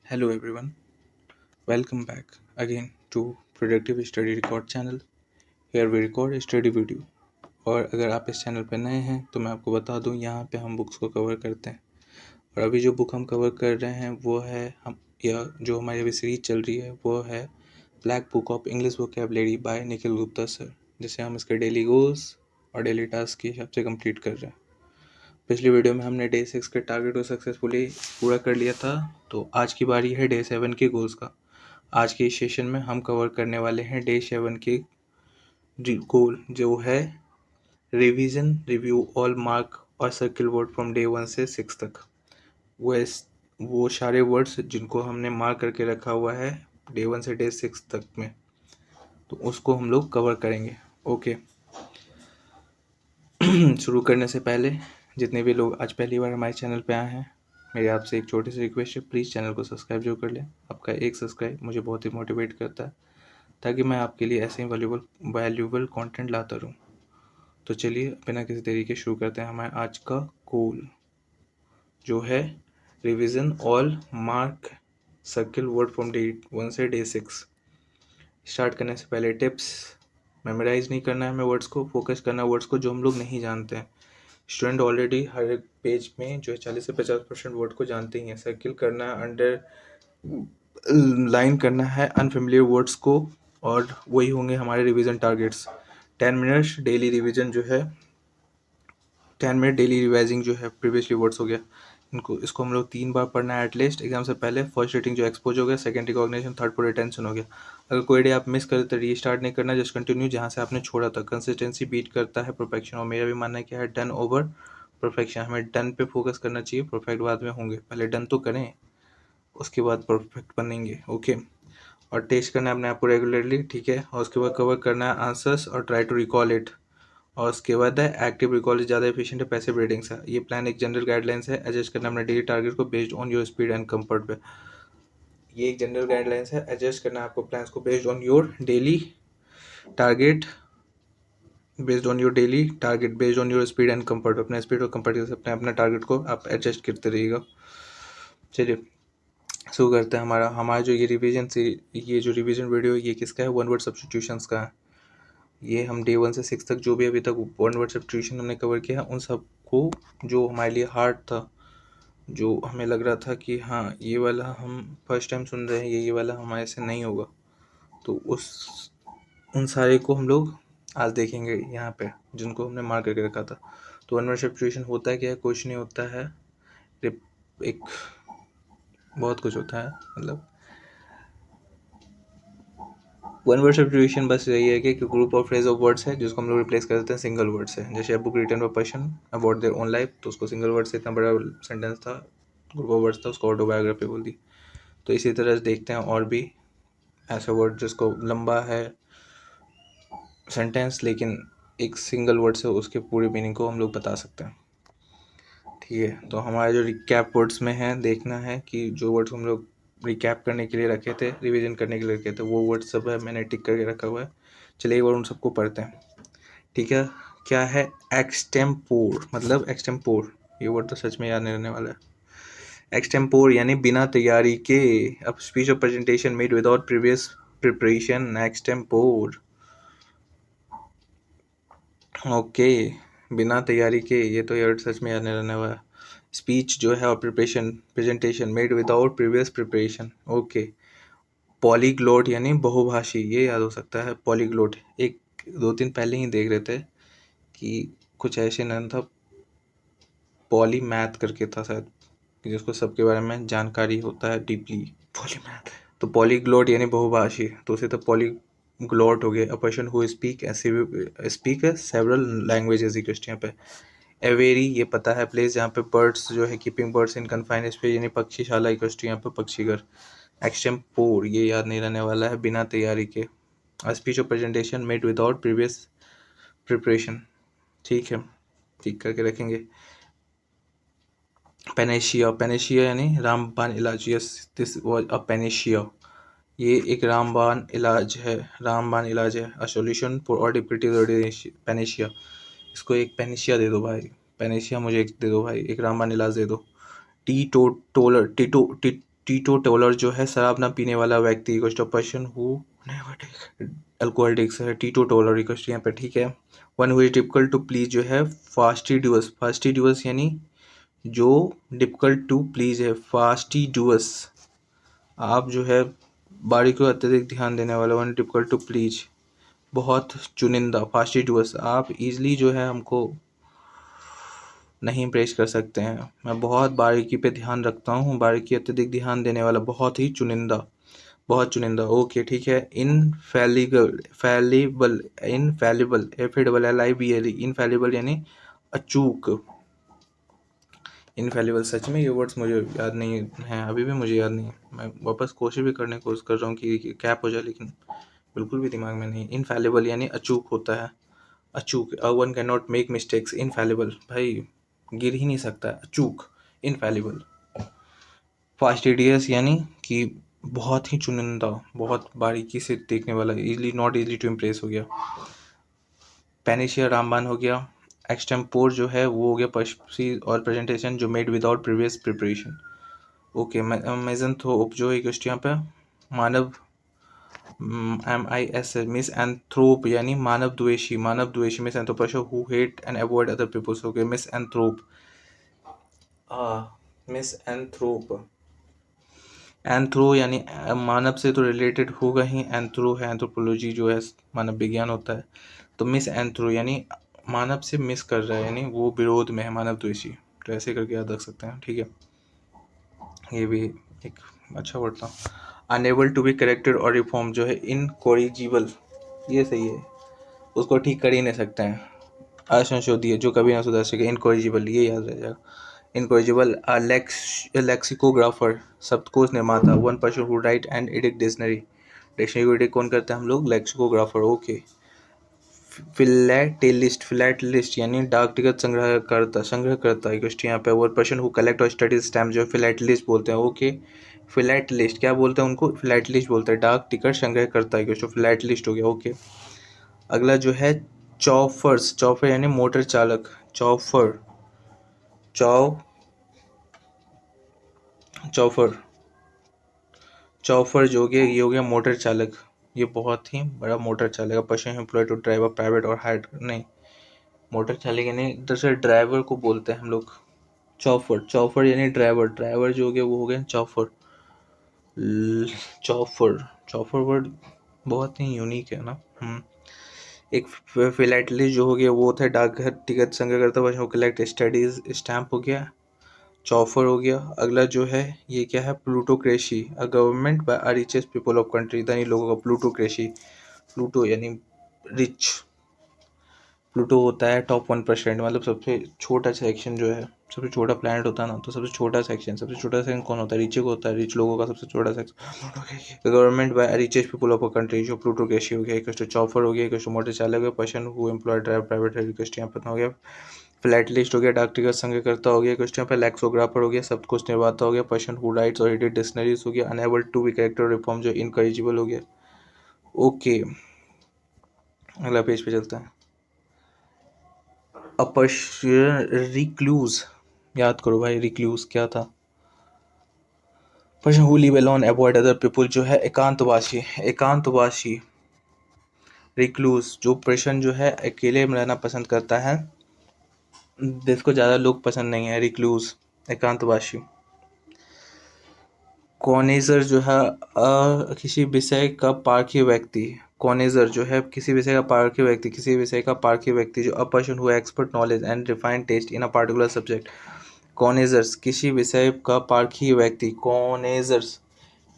Hello everyone, welcome back again to Productive Study Record channel. Here we record study video. और अगर आप इस channel पर नए हैं तो मैं आपको बता दूं यहाँ पे हम बुक्स को कवर करते हैं। और अभी जो बुक हम कवर कर रहे हैं वो है जो हमारी अभी सीरीज चल रही है वो है black book of English vocabulary by Nikhil Gupta sir, जिसे हम इसके डेली गोल्स और डेली टास्क के हिसाब से कंप्लीट कर रहे हैं। पिछली वीडियो में हमने डे 6 के टारगेट को सक्सेसफुली पूरा कर लिया था, तो आज की बारी है डे 7 के गोल्स का। आज के इस सेशन में हम कवर करने वाले हैं डे 7 के गोल, जो है रिवीजन, रिव्यू ऑल मार्क और सर्किल वर्ड फ्रॉम डे 1 से 6 तक। वो सारे वर्ड्स जिनको हमने मार्क करके रखा हुआ है डे 1 से डे 6 तक में, तो उसको हम लोग कवर करेंगे। ओके। शुरू करने से पहले जितने भी लोग आज पहली बार हमारे चैनल पे आए हैं, मेरी आपसे एक छोटी सी रिक्वेस्ट है, प्लीज़ चैनल को सब्सक्राइब जरूर कर लें। आपका एक सब्सक्राइब मुझे बहुत ही मोटिवेट करता है ताकि मैं आपके लिए ऐसे ही वैल्यूबल कंटेंट लाता रहूँ। तो चलिए बिना किसी देरी के शुरू करते हैं हमारे आज का गोल, जो है revision all mark circle word from day 1 से डे 6। स्टार्ट करने से पहले टिप्स: मेमोराइज नहीं करना है हमें वर्ड्स को, फोकस करना है वर्ड्स को जो हम लोग नहीं जानते हैं। स्टूडेंट ऑलरेडी हर एक पेज में जो है 40 से 50% वर्ड को जानते ही हैं। सर्किल करना है, अंडर लाइन करना है अनफेमिलियर वर्ड्स को, और वही होंगे हमारे revision targets. 10 minutes daily revision जो है, 10 मिनट डेली रिवाइजिंग जो है प्रीवियसली वर्ड्स हो गया, इसको हम लोग 3 बार पढ़ना है एटलीस्ट एग्जाम से पहले। फर्स्ट रीडिंग जो एक्सपोज हो गया, सेकंड रिकॉग्निशन, थर्ड पूरे टेंशन हो गया। अगर कोई डे आप मिस करें तो रीस्टार्ट नहीं करना, जस्ट कंटिन्यू जहाँ से आपने छोड़ा था। कंसिस्टेंसी बीट करता है परफेक्शन, और मेरा भी मानना है क्या है, डन ओवर परफेक्शन। हमें डन पे फोकस करना चाहिए, परफेक्ट बाद में होंगे, पहले डन तो करें उसके बाद परफेक्ट बनेंगे। ओके। और टेस्ट करना है अपने आप को रेगुलरली, ठीक है। और उसके बाद कवर करना है आंसर्स और ट्राई टू रिकॉल इट। और उसके बाद है एक्टिव रिकॉल ज़्यादा एफिशिएंट है पैसिव रीडिंग से। ये प्लान एक जनरल गाइडलाइंस है, एडजस्ट करना अपने डेली टारगेट को based on your speed and comfort पे। ये एक जनरल गाइडलाइंस है, एडजस्ट करना आपको प्लान्स को based on your daily target, based on your speed and comfort. अपने स्पीड और कंफर्ट के साथ अपना टारगेट को आप एडजस्ट करते रहिएगा। चलिए शुरू करते हैं। हमारा जो ये जो रिवीजन वीडियो ये किसका है, वन वर्ड सब्स्टिट्यूशंस का है। ये हम डे 1 से 6 तक जो भी अभी तक वन वर्ड सब्स्टिट्यूशन हमने कवर किया है, उन सबको जो हमारे लिए हार्ड था, जो हमें लग रहा था कि हाँ ये वाला हम फर्स्ट टाइम सुन रहे हैं, ये वाला हमारे से नहीं होगा, तो उन सारे को हम लोग आज देखेंगे यहाँ पे, जिनको हमने मार्क करके रखा था। तो वन वर्ड सब्स्टिट्यूशन होता है क्या है, कुछ नहीं होता है, एक बहुत कुछ होता है। मतलब वन वर्ड सब्स्टिट्यूशन बस यही है कि group of phrase of words है जिसको हम लोग रिप्लेस कर देते हैं सिंगल वर्ड से। जैसे a book written by person about their own life, तो उसको सिंगल वर्ड से, इतना बड़ा सेंटेंस था, ग्रुप ऑफ वर्ड्स था, उसको ऑटोबायोग्राफी बोल दी। तो इसी तरह से देखते हैं और भी ऐसे वर्ड जिसको लंबा है सेंटेंस, लेकिन एक सिंगल वर्ड से उसके पूरे मीनिंग को हम लोग बता सकते हैं। ठीक है, तो हमारे जो रिकैप वर्ड्स में है, देखना है कि जो वर्ड्स हम लोग रिकैप करने के लिए रखे थे, रिवीजन करने के लिए रखे थे, वो वर्ड सब है, मैंने टिक करके रखा हुआ है। चलिए एक बार उन सबको पढ़ते हैं। ठीक है, क्या है एक्सटेम्पोर, मतलब एक्सटेम्पोर, ये वर्ड तो सच में याद नहीं रहने वाला है। एक्सटेम्पोर यानी बिना तैयारी के, अब स्पीच और presentation made without previous preparation, extempore. Okay, बिना तैयारी के, ये तो यार सच में याद नहीं रहने वाला। स्पीच जो है और presentation made without previous preparation. Okay. Polyglot यानी बहुभाषी, ये याद हो सकता है पॉलीग्लोट। एक 2 दिन पहले ही देख रहे थे कि कुछ ऐसे नाम था, पॉलीमैथ करके था शायद, जिसको सबके बारे में जानकारी होता है डीपली। पॉलीमैथ, तो पॉलीग्लोट यानी बहुभाषी, तो उसे तो पॉलीग्लोट हो गया। A person who speak several languages इक्वस्ट। यहाँ पे एवेरी, ये पता है प्लेस जहाँ पे बर्ड्स जो है, कीपिंग बर्ड्स इन कन्फाइंड स्पेस यानी पक्षीशाला इक्वस्ट, यहाँ पे पक्षीघर। एक्सटेम्पोर, ये याद नहीं रहने वाला है, बिना तैयारी के। स्पीच और presentation made without previous preparation, ठीक है, ठीक करके रखेंगे। पेनेशिया, पेनेशिया यानी रामबाण इलाज, yes this was a Panacea, ये एक रामबाण इलाज है, रामबाण इलाज है। A solution for all difficulties, Panacea, इसको एक पेनेशिया दे दो भाई, पेनेशिया मुझे एक दे दो भाई, एक रामबाण इलाज दे दो। टी टो टोलर, टीटोटलर जो है शराब ना पीने वाला व्यक्ति, पर्सन हु अल्कोहलिक्स है, टीटोटलर यहाँ पे, ठीक है। One who is difficult to please जो है फास्टिडियस, फास्टिडियस यानी जो डिफिकल्ट टू प्लीज है, फास्टिडियस। आप जो है बारीकी को अत्यधिक ध्यान देने वाला, वन डिफिकल्ट टू प्लीज बहुत चुनिंदा, फास्टिडियस आप इजली जो है हमको नहीं इम्प्रेस कर सकते हैं। मैं बहुत बारीकी पे ध्यान रखता हूँ, बारीकी अत्यधिक ध्यान देने वाला, बहुत ही चुनिंदा, बहुत चुनिंदा। ओके ठीक है। इनफैलिबल, फैलिबल, इनफैलिबल, FALLIBLE, इनफैलिबल यानी अचूक। इनफैलिबल, सच में ये वर्ड्स मुझे याद नहीं है, अभी भी मुझे याद नहीं है। मैं वापस कोशिश भी करने की कोशिश कर रहा हूँ कि कैप हो जाए, लेकिन बिल्कुल भी दिमाग में नहीं। इनफैलिबल यानी अचूक होता है, अचूक। One can not make mistakes, infallible भाई गिर ही नहीं सकता, अचूक, इनफैलिबल। फास्टिडियस यानी कि बहुत ही चुनिंदा, बहुत बारीकी से देखने वाला, easily, not easily to impress हो गया। पेनिशिया रामबाण हो गया। एक्सटेम्पोर जो है वो हो गया पर्सी और प्रेजेंटेशन जो made without previous preparation. Okay. Misanthrope जो है यहाँ पे मानव, MIS, मिस एंथ्रोप यानी मानव द्वेषी, मानव द्वेषी, misanthrope who hate and avoid other peoples. Okay, misanthrope, misanthrope, anthro यानी मानव से तो रिलेटेड होगा ही, एंथ्रो है, एंथ्रोपोलॉजी जो है मानव विज्ञान होता है। तो मिस एंथ्रो यानी मानव से मिस कर रहा है, यानी वो विरोध में है, मानव द्वेषी। तो ऐसे करके याद रख सकते हैं, ठीक है। ये भी एक अच्छा वर्ड था। अनेबल टू बी करेक्टेड और रिफॉर्म जो है इनकॉरिजिबल, ये सही है, उसको ठीक कर ही नहीं सकते हैं, असंशोधीय, जो कभी ना सुधर सके, इनकॉरिजिबल, ये याद रह जाएगा। इनकॉरिजिबल, लेक्सिकोग्राफर, शब्दकोश निर्माता, one person who right and edit dictionary, dictionary को एडिट कौन करते हैं हम लोग, लेक्सिकोग्राफर। ओके। फिलैटेलिस्ट, फिलैटेलिस्ट यानी डाक टिकट संग्रह करता, संग्रह करता है यहाँ पे। वन पर्सन हु कलेक्ट और स्टडीज स्टैम्प जो है फिलैटेलिस्ट बोलते हैं। ओके, फिलैटेलिस्ट क्या बोलते हैं उनको, फिलैटेलिस्ट बोलते हैं, डाक टिकट संग्रह करता है, फिलैटेलिस्ट हो गया। ओके। अगला जो है चौफर्स, चौफर यानी मोटर चालक, चौफर, चौफर, चौफर जो हो गया, ये हो गया मोटर चालक, ये बहुत ही बड़ा मोटर चालक है। Person employ to driver private और हायर, नहीं, मोटर चालक यानी इधर से ड्राइवर को बोलते हैं हम लोग चौफर, चौफर यानी ड्राइवर, ड्राइवर जो हो गया वो हो गया चौफर। चौफर, चौफर वर्ड बहुत ही यूनिक है ना। एक फिलैटलिस्ट जो हो गया वो था डाकघर टिकट संग्रह करता है, कलेक्ट स्टडीज स्टैम्प हो गया, चौफर हो गया। अगला जो है ये क्या है, plutocracy, a government by a richest people of country, धनी लोगों का, प्लूटोक्रेसी, प्लूटो यानी रिच, प्लूटो होता है टॉप 1%, मतलब सबसे छोटा सेक्शन जो है, सबसे छोटा प्लैनेट होता है ना, तो सबसे छोटा सेक्शन, सबसे छोटा सेक्शन कौन होता है, रिच को होता है, रिच लोगों का सबसे छोटा section. Government by richest people of a country, जो प्लूटोक्रेसी हो गया, एक चौफर हो गया, एक मोटर चालक हो गया, person who employ drive private request यहाँ पर हो गया, फ्लैट लिस्ट हो गया, डाक टिकट संग्रहकर्ता हो गया, क्वेश्चन पे लैक्सोग्राफर हो गया, सब कुछ निर्माता हो गया, पर्सन हु राइट्स और एडिट डिक्शनरीज हो गया, unable to be corrected reform जो इनकरेजिबल हो गया। ओके, अगला पेज पे चलते हैं। रिक्लूज, याद करो भाई रिक्लूज क्या था, person who live alone avoid other people जो है एकांतवासी, एकांतवासी। रिक्लूज जो पर्सन जो है अकेले में रहना पसंद करता है, जिसको ज़्यादा लोग पसंद नहीं है, रिक्लूज, एकांतवासी। कॉनेजर जो है किसी विषय का पारखी व्यक्ति, कॉनेजर जो है किसी विषय का पारखी व्यक्ति, किसी विषय का पारखी व्यक्ति जो a person who expert knowledge and refined taste in a particular subject. Connoisseurs किसी विषय का पारखी व्यक्ति, कॉनेजर्स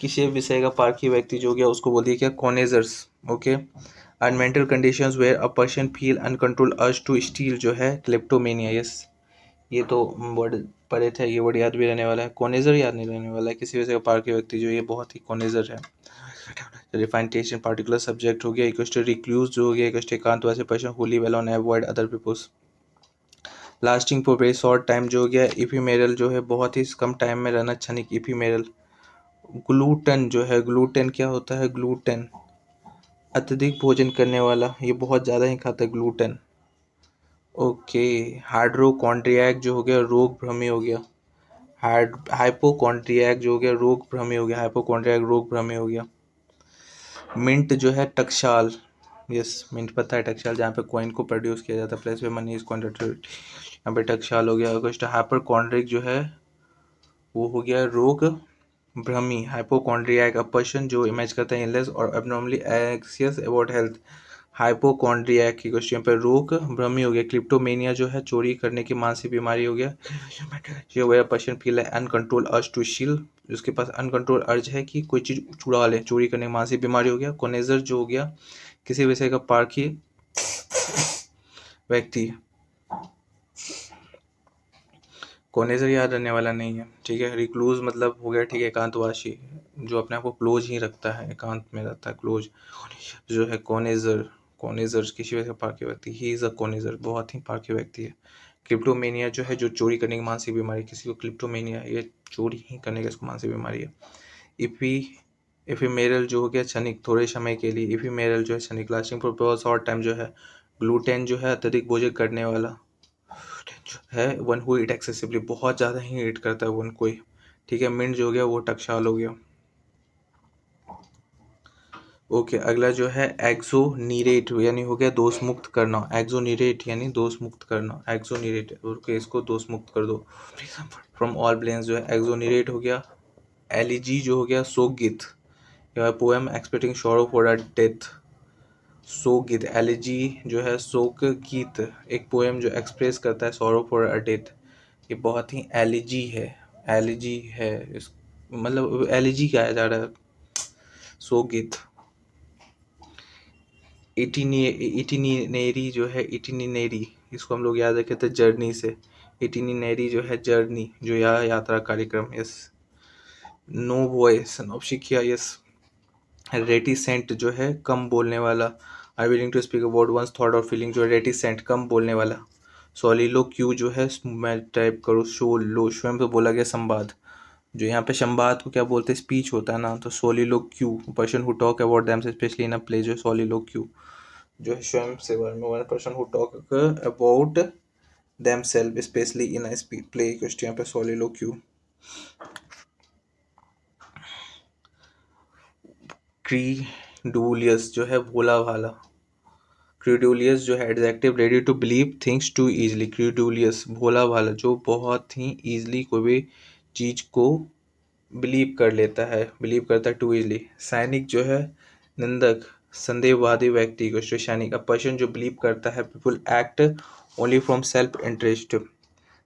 किसी विषय का पारखी व्यक्ति जो गया उसको बोलिए क्या, connoisseurs. Okay. And mental conditions where a person feel uncontrol urge to steal जो है क्लेप्टोमेनिया। यस, ये तो वर्ड पढ़े थे, ये वर्ड याद भी रहने वाला है, कॉनेजर याद नहीं रहने वाला है, किसी वजह का पारखी व्यक्ति जो ये बहुत ही कॉनेजर है। Refined taste in particular subject हो गया, इक्वल टू रिक्लूज जो हो गया, इक्वल टू एकांतवासी person who live alone avoid other peoples. Lasting for very short time जो हो गया, इफीमेरल जो है बहुत ही कम टाइम में रहना क्षणिक, इफीमेरल। ग्लूटन जो है, ग्लूटेन क्या होता है, ग्लूटेन अत्यधिक भोजन करने वाला, ये बहुत ज़्यादा ही खाता है, ग्लूटेन। ओके। हाइड्रोकॉन्ड्रियाक जो हो गया रोग भ्रमी हो गया, हाइपोकॉन्ड्रियाक जो हो गया रोग भ्रमी हो गया, हाइपोकॉन्ड्रियाक रोग भ्रमी हो गया। मिंट जो है टकसाल, यस मिंट पता है टकसाल, जहाँ पे कॉइन को प्रोड्यूस किया जाता है, प्लेस पे मनी इज कॉन्ट्रेक्टेड, यहाँ पे टकसाल हो गया। अगस्त हाइपरकॉन्ड्रिक जो है वो हो गया रोग भ्रमी, हाइपोकॉन्ड्रियाक अ पर्सन जो इमेज करता है इलनेस और abnormally anxious about health, hypochondriac की क्वेश्चन पर रोग भ्रमी हो गया। क्लिप्टोमेनिया जो है चोरी करने की मानसिक बीमारी हो गया। ये हो गया person feel uncontrol urge to steal, उसके पास अनकंट्रोल अर्ज है कि कोई चीज चुरा ले, चोरी करने की मानसिक बीमारी हो गया। कोनेजर जो हो गया किसी विषय का पारखी व्यक्ति, कोनेजर याद रहने वाला नहीं है, ठीक है। रिक्लूज मतलब हो गया, ठीक है, एकांतवासी जो अपने आप को क्लोज ही रखता है, एकांत में रहता है, क्लोज जो है कोनेजर। कोनेजर किसी वजह से पारखी व्यक्ति, ही इज अ कोनेजर, बहुत ही पारखी व्यक्ति है। क्लिप्टोमेनिया जो है जो चोरी करने की मानसिक बीमारी, किसी को क्लिप्टोमेनिया ये चोरी ही करने की इसको मानसिक बीमारी है। इफी इफीमेरल जो हो गया क्षणिक, थोड़े समय के लिए। इफीमेरल जो है क्षणिक, लास्टिंग फॉर बहुत शॉर्ट टाइम जो है। ग्लूटेन जो है अत्यधिक भोजन करने वाला है, वन हु ईट एक्सेसिवली, बहुत ज़्यादा ही ईट करता है वन कोई, ठीक है। मिंट जो हो गया वो टकसाल हो गया। ओके अगला जो है एक्सोनीरेट यानी हो गया दोष मुक्त करना, एक्सोनीरेट यानी दोष मुक्त करना, एक्सोनीरेट ओके इसको दोष मुक्त कर दो, फ्रॉम ऑल ब्लेम्स जो है एक्सोनीरेट हो गया। एलिजी जो हो गया शोक गीत, poem expressing sorrow for a death, शोक गीत। एलिजी जो है शोक गीत, एक पोएम जो एक्सप्रेस करता है सॉरो फॉर अ डेथ, ये बहुत ही एलिजी है, एलिजी है इस मतलब एलिजी गाया जा रहा है, शोक गीत। इटिनिनेरी जो है, इटिनिनेरी इसको हम लोग याद रखे थे जर्नी से, इटिनिनेरी जो है जर्नी जो यात्रा कार्यक्रम, यस। नो वॉइस नौसिखिया, यस। रेटिसेंट जो है कम बोलने वाला, I willing to speak about one's thought और फीलिंग जो है रेटिसेंट कम बोलने वाला। सोलिलो क्यू जो है मैं टाइप करूँ शो लो, स्वयं पे बोला गया संवाद, जो यहाँ पे संवाद को क्या बोलते हैं स्पीच होता है ना, तो soliloquy person who talk about them especially in a play, जो सोलिलो क्यू जो है स्वयं से बारे में, one person who talk about them self especially in a play, यहाँ पे सोलिलो क्यू। क्रीडूलियस जो है भोला भाला, क्रीडूलियस जो है adjective ready to believe things too easily, credulous भोला भाला जो बहुत ही ईजिली कोई भी चीज को बिलीव कर लेता है, बिलीव करता है टू इजली। सैनिक जो है निंदक संदेहवादी व्यक्ति को सैनिक, अ पर्सन जो बिलीव करता है people act only from self interest,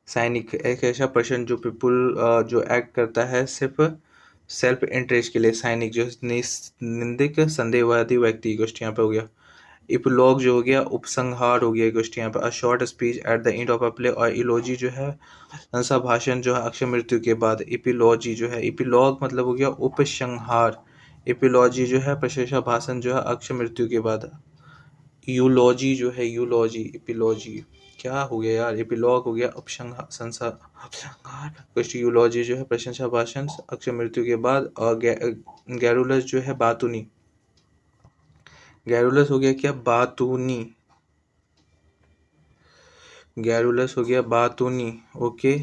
सैनिक एक ऐसा पर्सन जो पीपल जो एक्ट करता है सिर्फ सेल्फ इंटरेस्ट के लिए, सैनिक जो निंदक संदेहवादी व्यक्ति को यहाँ पे हो गया। इपिलॉग जो हो गया उपसंहार हो गया, यहाँ पे a short speech at the end of a play, और इलॉजी जो है संसा भाषण जो है अक्षय मृत्यु के बाद। इपिलॉजी जो है, इपिलॉग मतलब हो गया उपसंहार, इपिलॉजी जो है प्रशंसा भाषण जो है अक्षय मृत्यु के बाद। यूलॉजी जो है, यूलॉजी इपिलॉजी क्या हो गया यार, एपिलॉग हो गया उपसंहार संसार उपसंहार, कुछ यूलॉजी जो है प्रशंसा भाषण अक्षय मृत्यु के बाद। और गैरुलस जो है बातूनी, गैरुलस हो गया क्या बातूनी, गैरुलस हो गया बातूनी, ओके।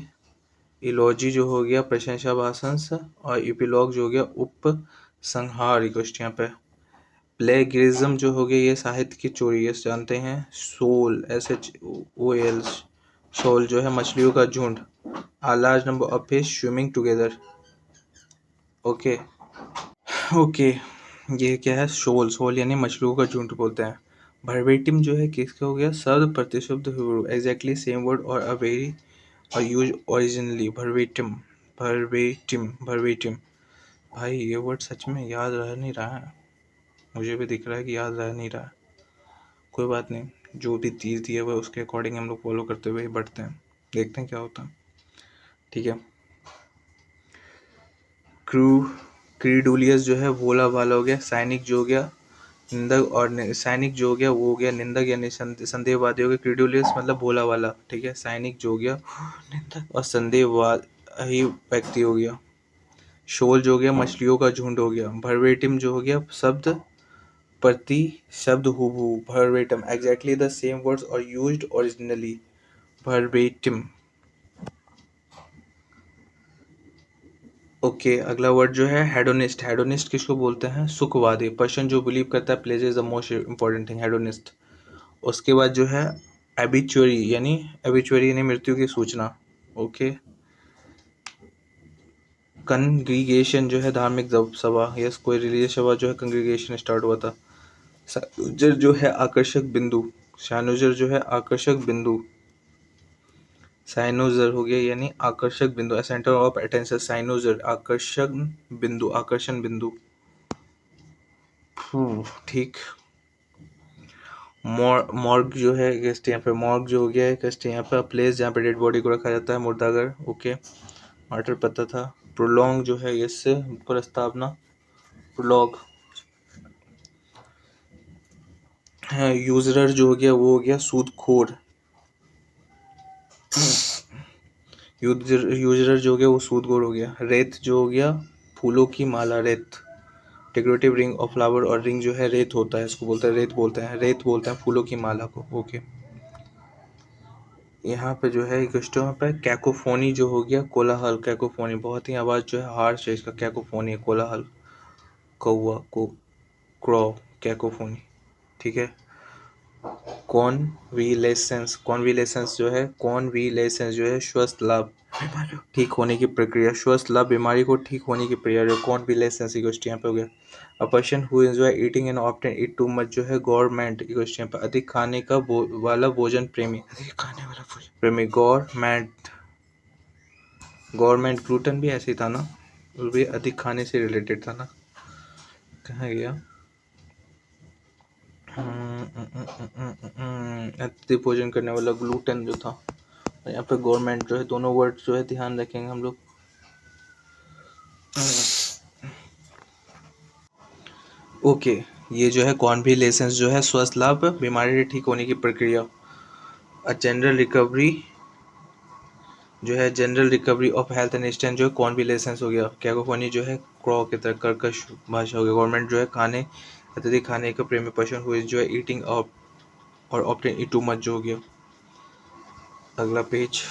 इलॉजी जो हो गया प्रशंसा भाषण, और इपिलॉग जो हो गया उपसंहार, यहाँ पे। प्लेगियरिज्म जो हो गया ये साहित्य की चोरी, ये जानते हैं। सोल SHOL, शोल जो है मछलियों का झुंड। A large number of fish swimming together, okay okay. ये क्या है शोल, शोल यानी मछलियों का झुंड बोलते हैं। वर्बेटिम जो है किसका हो गया शब्द प्रतिशब्द एग्जैक्टली सेम वर्ड और अ वेरी और use originally, verbatim verbatim verbatim. भाई ये वर्ड सच में याद रह नहीं रहा है, मुझे भी दिख रहा है कि याद रह नहीं रहा है, कोई बात नहीं, जो भी चीज़ दी है वह उसके अकॉर्डिंग हम लोग फॉलो करते हुए ही बढ़ते हैं, देखते हैं क्या होता है, ठीक है। क्रू क्रीडुलियस जो है भोला भाला हो गया। सैनिक जो हो गया निंदक, और सैनिक जो हो गया वो हो गया निंदक यानी संदेहवादी हो गया। क्रीडुलियस मतलब भोला वाला, ठीक है। सैनिक जो हो गया निंदक और संदेहवादी व्यक्ति हो गया। शोल जो हो गया मछलियों का झुंड हो गया। वर्बेटिम जो हो गया शब्द प्रति शब्द हूबहू, verbatim exactly the same words और यूज्ड ओरिजिनली, वर्बेटिम। ओके, अगला वर्ड जो है हेडोनिस्ट। हेडोनिस्ट किसको बोलते हैं? सुखवादी, पर्सन जो बिलीव करता है pleasure is the most important thing, hedonist. उसके बाद जो है एबिचुअरी यानी मृत्यु की सूचना। ओके, कंग्रीगेशन जो है धार्मिक सभा, यस, कोई रिलीजियस सभा जो है कंग्रीगेशन स्टार्ट हुआ था। साइनोजर जो है आकर्षक बिंदु, साइनोजर जो है आकर्षक बिंदु, साइनोजर हो गया यानी आकर्षक बिंदु, सेंटर ऑफ अटेंशन, साइनोजर आकर्षक बिंदु, आकर्षण बिंदु। ठीक। मॉर्ग जो है गेस्ट, यहाँ पे मॉर्ग जो हो गया है गेस्ट, यहाँ पे प्लेस जहाँ पे डेड बॉडी को रखा जाता है, मुर्दाघर। ओके, मार्टर पता था। प्रोलॉन्ग जो है इससे प्रस्तावना, प्रोलॉग। यूजरर जो हो गया वो हो गया सूदखोर, यूजरर जो हो गया वो सूदखोर हो गया। रेत जो हो गया फूलों की माला, रेत। डेकोरेटिव रिंग ऑफ फ्लावर, और रिंग जो है रेत होता है, इसको बोलते हैं रेत, बोलते हैं रेत, बोलते हैं फूलों की माला को। ओके, यहाँ पे जो है क्वेश्चन पे कैकोफोनी जो हो गया कोलाहल, कैकोफोनी बहुत ही आवाज़ जो है हार्श है, इसका कैकोफोनी है, कोलाहल, कौवा को, क्रॉ, कैकोफोनी। ठीक है। कॉन्विलेसेंस, कॉन्विलेसेंस जो है, कॉन्विलेसेंस जो है स्वस्थ लाभ, ठीक होने की प्रक्रिया, स्वस्थ लाभ बीमारी को ठीक होने की प्रक्रिया, कॉन्विलेसेंस इक्वेशन यहाँ पे हो गया। A person who enjoy eating and often eat too much जो है गवर्नमेंट इक्वेशन पे, अधिक खाने का वाला भोजन प्रेमी, अधिक खाने वाला भोजन प्रेमी, गवर्नमेंट, गवर्नमेंट ग्लूटन भी ऐसे ही था ना, वो भी अधिक खाने से रिलेटेड था ना, कहाँ गया? अत्यधिक भोजन करने वाला ग्लूटेन जो था, यहाँ पे गवर्नमेंट जो है, दोनों वर्ड जो है ध्यान रखेंगे हम लोग। ओके, ये जो है कॉन्विलेसेंस जो है स्वस्थ लाभ बीमारी ठीक होने की प्रक्रिया। जनरल रिकवरी जो है, general recovery of health and stand जो है कॉन्विलेसेंस हो गया। कैकोफोनी जो है क्रॉ की तरह कर्कश भाषा हो गया। गवर्नमेंट जो है खाने, अत्यधिक खाने का प्रेमी, पर्सन हुई जो है ईटिंग ऑफ और ऑप्टेन टू मच जो हो गया। अगला पेज,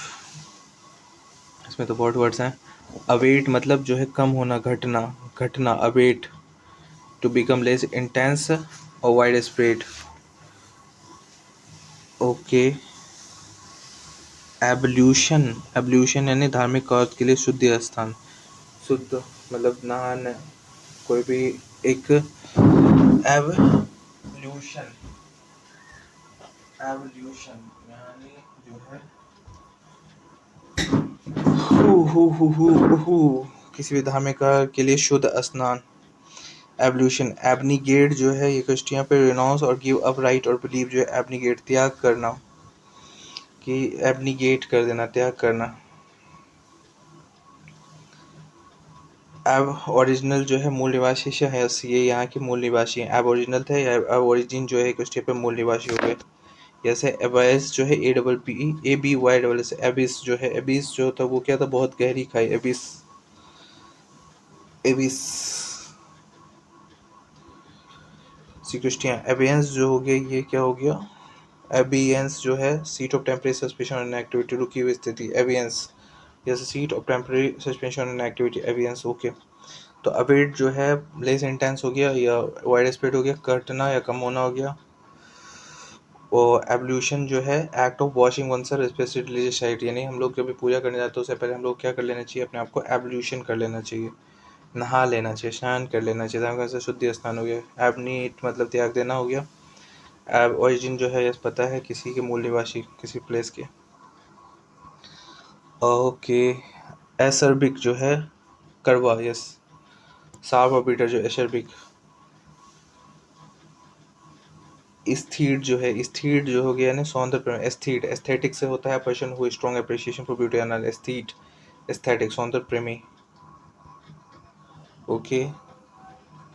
इसमें तो बहुत वर्ड्स हैं। अवेट मतलब जो है कम होना, घटना, घटना, abate, to become less intense और wide spread. Okay, ablution, ablution यानी धार्मिक कार्य के लिए शुद्ध स्थान, शुद्ध मतलब नहाना, कोई भी एक एवल्यूशन, एवल्यूशन यानी जो है किसी भी धार्मिक कार्य के लिए शुद्ध स्नान। एवल्यूशन, एबनीगेट जो है ये क्वेश्चन पे रिनाउंस और गिव अप राइट और बिलीव जो है, एबनीगेट त्याग करना, कि एबनीगेट कर देना, त्याग करना। एब ओरिजिनल जो है मूल निवासी से है, ये यहाँ के मूल निवासी हैं। एब ओरिजिनल थे, एब ओरिजिन जो है क्वेश्चन पे मूल निवासी हो गए। जैसे एबाइस जो है ABY एबिस जो है, एबिस जो था वो क्या था, बहुत गहरी खाई, एबिस, एबिस। क्वेश्चन एबियंस जो हो गया, ये क्या हो गया? एबियंस जो है state of temporary suspension and activity, रुकी हुई स्थिति, एबियंस, जैसे state of temporary suspension and activity, abeyance. Okay, तो अवेट जो है लेस इंटेंस हो गया या वाइड स्प्रेड हो गया, घटना या कम होना हो गया। और एवल्यूशन जो है act of washing one self specific religious site, यानी हम लोग जब भी पूजा करने जाते हैं उससे पहले हम लोग क्या कर लेना चाहिए, अपने आप को एवल्यूशन कर लेना चाहिए, नहा लेना चाहिए, स्नान कर लेना चाहिए, धार्मिक से शुद्धि स्नान हो गया। एबनीट मतलब त्याग देना हो गया। एब ओरिजिन जो है यस पता है, किसी के मूल निवासी, किसी प्लेस के। ओके, एसर्बिक जो है कड़वा, यस, साफ और बीटर जो एसर्बिक। स्थिर जो है, स्थिर जो हो गया ना सौंदर्य प्रेम, एस्थीट, एस्थेटिक से होता है person who strong appreciation for beauty and aesthete, aesthetic सौंदर्य प्रेमी। ओके,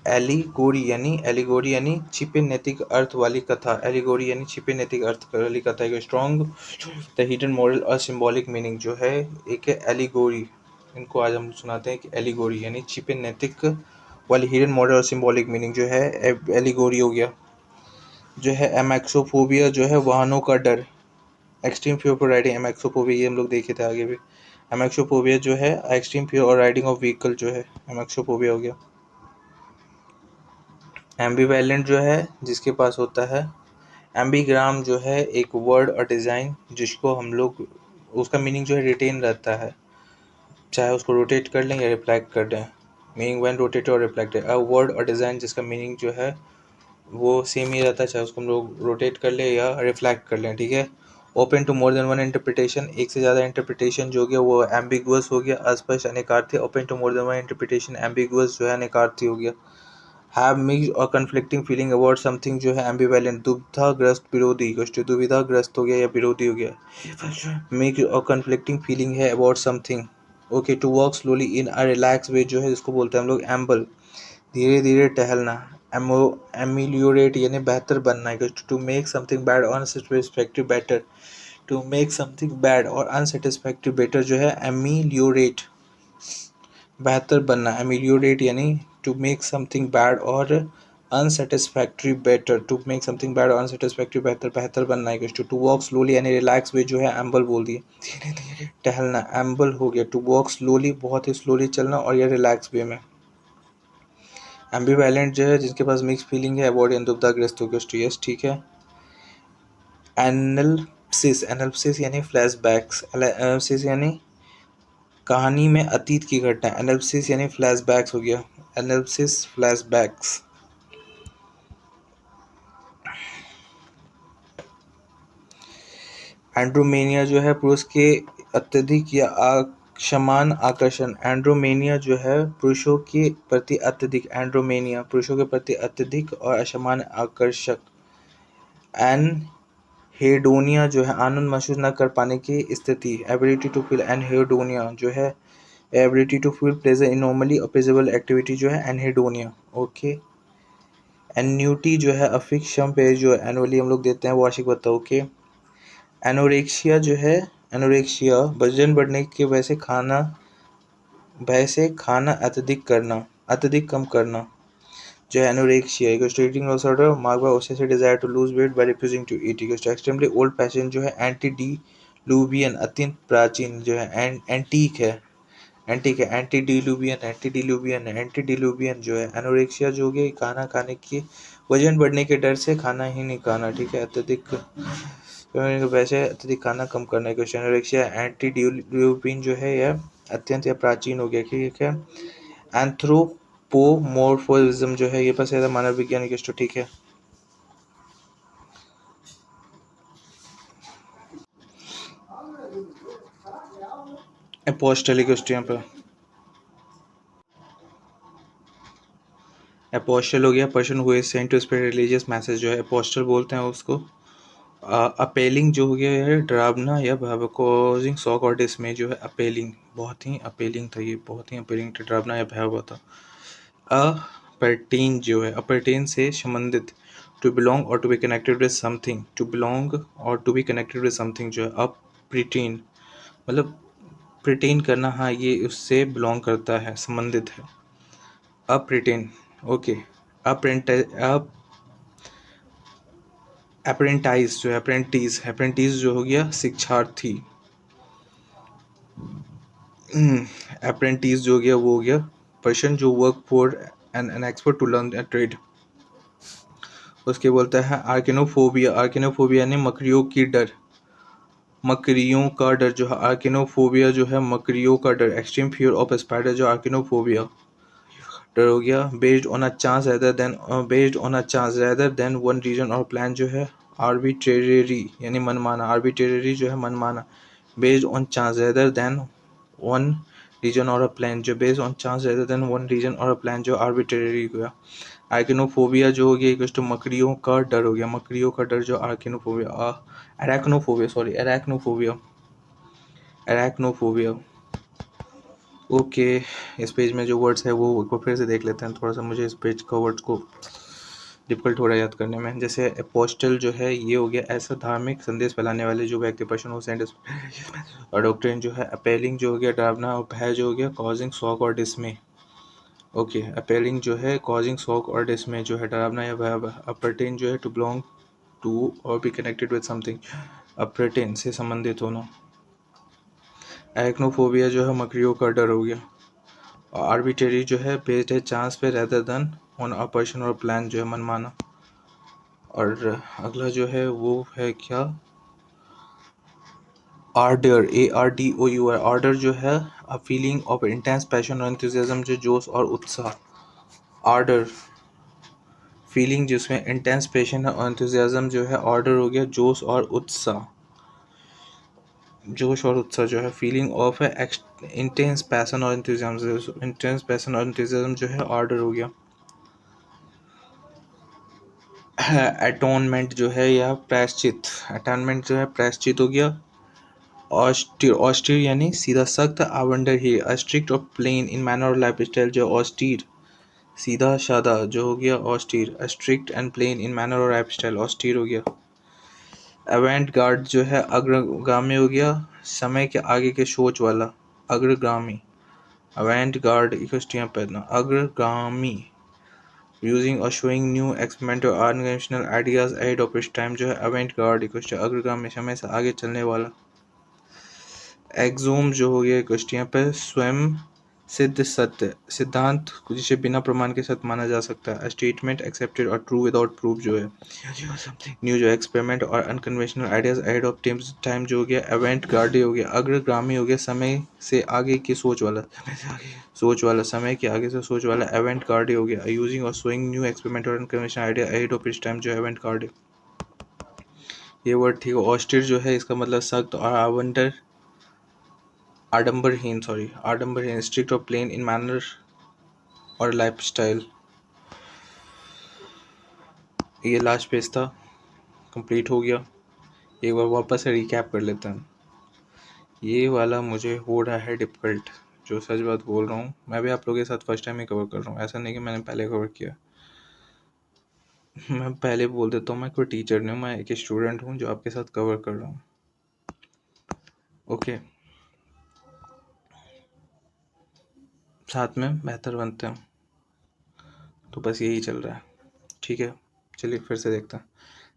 एलिगोरी यानी छिपे नैतिक अर्थ वाली कथा, एलिगोरी यानी छिपे नैतिक अर्थ वाली कथा। एक स्ट्रॉन्ग द हिडन मॉरल और सिंबॉलिक मीनिंग जो है, एक है एलिगोरी, इनको आज हम सुनाते हैं कि एलिगोरी यानी छिपे नैतिक वाली हिडन मॉरल और सिंबॉलिक मीनिंग जो है एलिगोरी हो गया। जो है एमैक्सोफोबिया जो है वाहनों का डर, एक्सट्रीम फियर फॉर राइडिंग, एमैक्सोफोबिया ये हम लोग देखे थे आगे भी। एमेक्सोफोबिया जो है एक्सट्रीम फियर और राइडिंग ऑफ व्हीकल जो है एमेक्सोफोबिया हो गया। एम्बीवैलेंट जो है जिसके पास होता है एम्बीग्राम जो है एक वर्ड और डिज़ाइन जिसको हम लोग उसका मीनिंग जो है रिटेन रहता है, चाहे उसको रोटेट कर लें या रिफ्लेक्ट कर दें। मीनिंग व्हेन रोटेटेड और रिफ्लेक्टेड, अ वर्ड और डिज़ाइन जिसका मीनिंग जो है वो सेम ही रहता है, चाहे उसको हम लोग रोटेट कर लें या रिफ्लेक्ट कर लें, ठीक है। Open to more than one interpretation, एक से ज़्यादा इंटरप्रिटेशन जो हो गया वो एम्बिगुअस हो गया, अस्पष्ट अनेकार्थी। Open to more than one interpretation ambiguous जो है अनेकार्थी हो गया। हैव मिक्स्ड और कन्फ्लिक्टिंग फीलिंग अबाउट समथिंग जो है एम्बिवेलेंट, दुविधाग्रस्त विरोधी, दुविधाग्रस्त हो गया या विरोधी हो गया। मिक्स्ड और कन्फ्लिक्टिंग फीलिंग है about something. Okay, to walk slowly in a relax way जो है जिसको बोलते हैं हम लोग एम्बल, धीरे धीरे टहलना। एमो एमिलियोरेट यानी बेहतर बनना। टू मेक समथिंग बैड और unsatisfactory better, to make something bad और अनसेटिस्फैक्टरी बेटर जो है एमिलियोरेट, बेहतर बनना। एमिलियोरेट यानी टू मेक समथिंग बैड और unsatisfactory better, to make something bad और अनसेटिस्फैक्टरी बेहतर, बेहतर बनना है। टू वॉक स्लोली यानी रिलैक्स वे जो है एम्बल बोल दिए, धीरे धीरे टहलना एम्बल हो गया। टू वॉक स्लोली बहुत ही स्लोली चलना और ये रिलैक्स वे में। एम्बिवैलेंट जो है जिसके पास मिक्स फीलिंग है अबाउट दुविधाग्रस्त हो गया, यस ठीक है। एनालिसिस, एनालिसिस यानी फ्लैशबैक्स, एनालिसिस यानी कहानी में अतीत की घटना, एनालिसिस यानी फ्लैशबैक्स हो गया, एनालिसिस फ्लैशबैक्स। एंड्रोमेनिया जो है पुरुष के अत्यधिक या समान आकर्षण, एंड्रोमेनिया जो है पुरुषों के प्रति अत्यधिक, एंड्रोमेनिया पुरुषों के प्रति अत्यधिक और असमान आकर्षक। एन हेडोनिया जो है आनंद महसूस न कर पाने की स्थिति, एबिलिटी टू फील एनहेडोनिया जो है ability to feel pleasure in normally अपेजेबल एक्टिविटी जो है एनहेडोनिया, ओके। एन्यूटी जो है अफिक्स सम पे जो एनुअली हम लोग देते हैं वार्षिक भत्ता, ओके। एनोरेक्सिया जो है एनोरेक्सिया वजन बढ़ने की वजह से खाना अत्यधिक करना, अत्यधिक कम करना जो है anorexia. Eating disorder marked by obsessive desire to lose weight by refusing to eat. Extremely old fashion जो है एंटीडिलुवियन अत्यंत प्राचीन जो है एंटीक है, एंटीक है। एंटीडिलुवियन, एंटीडिलुवियन, एंटीडिलुवियन जो है एनोरेक्सिया जो हो गया खाना खाने की वजन बढ़ने के डर से खाना ही नहीं खाना, ठीक है। अत्यधिक वैसे अत्यधिक खाना कम करना है। क्वेश्चन एनोरेक्सिया एंटीडिलुवियन जो है यह अत्यंत या प्राचीन हो गया, ठीक है। एंथ्रोपोमोर्फिज्म जो है ये बस है मानव विज्ञान की, ठीक है। एपोस्टलिक यहाँ पर एपोस्टल हो गया person who is sent to spread religious message जो है एपोस्टल बोलते हैं उसको। अपेलिंग जो हो गया है डरावना या भयावह, कॉजिंग शॉक और डिसमे जो है अपेलिंग, बहुत ही अपेलिंग था ये, बहुत ही अपेलिंग था, डरावना या भयावह था। अपर्टेन जो है अपर्टेन से संबंधित, टू बिलोंग और to be connected with something, to belong और to be connected with something जो है अप्रिटेन, मतलब प्रिटेन करना, हाँ ये उससे बिलोंग करता है, संबंधित है। अप्रिटेन, ओके। अप्रेंटाइज जो है अप्रेंटिस, अप्रेंटिस जो हो गया शिक्षार्थी। अप्रेंटिस जो हो गया वो हो गया पर्सन जो work for an expert to learn a trade. उसके बोलता है आर्किनोफोबिया, आर्किनोफोबिया यानी मकड़ियों की डर, मकड़ियों का डर जो है आर्किनोफोबिया जो है मकड़ियों का डर। एक्सट्रीम फियर ऑफ स्पाइडर जो आर्किनोफोबिया डर हो गया। Based on a chance rather than one reason और प्लान जो है आर्बिट्रेरी यानी मनमाना, आर्बिट्रेरी जो है मनमाना। Based on chance rather than one reason और अ प्लान जो based on chance rather than one reason और अ प्लान जो आर्बिट्रेरी हुआ। आर्किनोफोबिया जो हो गया इक्वल्स टू मकड़ियों का डर हो गया, मकड़ियों का डर जो आर्किनोफोबिया, अरैक्नोफोबिया, सॉरी अरैक्नोफोबिया, अरैक्नोफोबिया, ओके। इस पेज में जो वर्ड्स है वो एक बार फिर से देख लेते हैं, थोड़ा सा मुझे इस पेज का वर्ड्स को डिफिकल्ट हो रहा है याद करने में। जैसे अपोस्टल जो है ये हो गया ऐसा धार्मिक संदेश फैलाने वाले जो व्यक्ति पर्सन हो सेंड, और डॉक्ट्रिन जो है अपेलिंग जो हो गया डरावना, और भय जो हो गया कॉजिंग शॉक और डिसमे, ओके। अपेलिंग जो है कॉजिंग शॉक और डिसमे जो है डरावना या भयावह। अपर्टेन जो है टू बिलोंग टू और बी कनेक्टेड विद समथिंग, अपर्टेन से संबंधित होना। एक्नोफोबिया जो है मकड़ियों का डर हो गया। और आर्बिट्रेरी जो है बेस्ड है चांस पे rather than on a person और प्लान जो है मनमाना। और अगला जो है वो है क्या, आर्डर, ARDOUR। आर्डर जो है a feeling of intense passion और एंथुसियाज्म, जो जोश और उत्साह। आर्डर फीलिंग जिसमें इंटेंस पैशन और एंथुसियाज्म जो है, आर्डर हो गया जोश और उत्साह। जोश और उत्साह जो है फीलिंग ऑफ है इंटेंस पैशन और एंथुसियाज्म, इंटेंस पैशन और एंथुसियाज्म जो है आर्डर हो गया। अटोनमेंट जो है या प्रायश्चित, अटोनमेंट जो है प्रायश्चित हो गया। ऑस्टियर, ऑस्टियर यानी सीधा सख्त। अवंडर ही स्ट्रिक्ट और प्लेन इन मैनर और लाइफ स्टाइल जो ऑस्टियर सीधा सादा जो हो गया austere. Strict and plain in manner और लाइफ स्टाइल ऑस्टियर हो गया। अवेंट गार्ड जो है अग्रगामी हो गया, समय के आगे के सोच वाला, अग्रगामी। अवेंट गार्ड इक्वस्टियां पहनना, अग्रगामी। यूजिंग और शोइंग न्यू एक्सपेरिमेंट और unconventional ideas ahead of its time जो है अवेंट गार्ड इक्वस्टिया अग्रगामी, समय से आगे चलने वाला। एक्सोम जो हो गया इक्वस्टियां पे स्वयं सिद्ध सत्य, सिद्धांत जिसे बिना प्रमाण के सत्य माना जा सकता है। स्टेटमेंट एक्सेप्टेड और ट्रू विदाउट प्रूफ जो है। न्यू जो एक्सपेरिमेंट और unconventional ideas ahead of time जो हो गया अवेंट गार्ड हो गया। अग्रगामी हो गया समय से आगे की सोच वाला, समय के आगे से सोच वाला अवेंट गार्ड हो गया। यूजिंग और शोइंग न्यू एक्सपेरिमेंट और unconventional idea ahead of its time जो है अवेंट गार्ड। ये वर्ड ठीक है। ऑस्टियर जो है इसका मतलब सख्त और आडंबरहीन, स्ट्रिक्ट और प्लेन इन मैनर और लाइफ स्टाइल। ये लास्ट पेज था, कंप्लीट हो गया। एक बार वापस से रिकैप कर लेते हैं। ये वाला मुझे हो रहा है डिफ़िकल्ट, जो सच बात बोल रहा हूँ। मैं भी आप लोगों के साथ फर्स्ट टाइम ही कवर कर रहा हूँ, ऐसा नहीं कि मैंने पहले कवर किया। मैं पहले बोल देता हूँ, मैं कोई टीचर नहीं हूँ, मैं एक स्टूडेंट हूँ जो आपके साथ कवर कर रहा हूँ। ओके, साथ में बेहतर बनते हैं, तो बस यही चल रहा है। ठीक है, चलिए फिर से देखते हैं।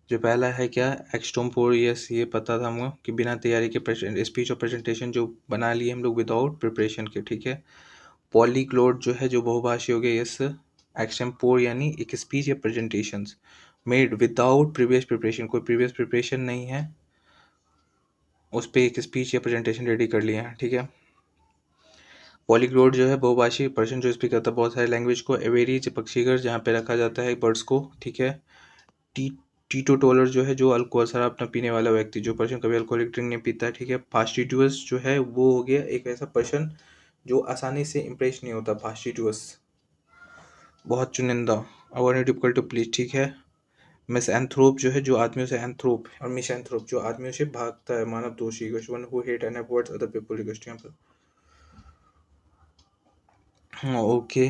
जो पहला है क्या, एक्सटम्पोरियस, ये पता था हमको कि बिना तैयारी के स्पीच और प्रेजेंटेशन जो बना लिए हम लोग विदाउट प्रिपरेशन के। ठीक है। पॉलीग्लोट जो है जो बहुभाषी हो गया, यस। एक्सटेम्पोर यानी एक स्पीच या presentations made without previous preparation, कोई प्रीवियस प्रिपरेशन नहीं है, उस पर एक स्पीच या प्रेजेंटेशन रेडी कर लिया है। ठीक है। पॉलीग्लोट जो है बहुभाषी पर्सन जो स्पीक करता है बहुत सारे लैंग्वेज को। एवेरी पक्षीगर, जहाँ पे रखा जाता है बर्ड्स को। ठीक है। टी टीटोटोलर जो है जो अल्कोहल शराब न पीने वाला व्यक्ति, जो पर्सन कभी अल्कोहलिक ड्रिंक नहीं पीता है। ठीक है। फास्टिटुअस जो है वो हो गया एक ऐसा पर्सन जो आसानी से इम्प्रेस नहीं होता, फास्टिटुअस, बहुत चुनिंदा, अवर डिफिकल्ट टू प्लीज। ठीक है। मिसएंथ्रोप जो है जो आदमियों से, एंथ्रोप और मिसएंथ्रोप जो आदमियों से भागता है, मानव दोषी, one who hate and avoids other people request यहाँ पर। ओके।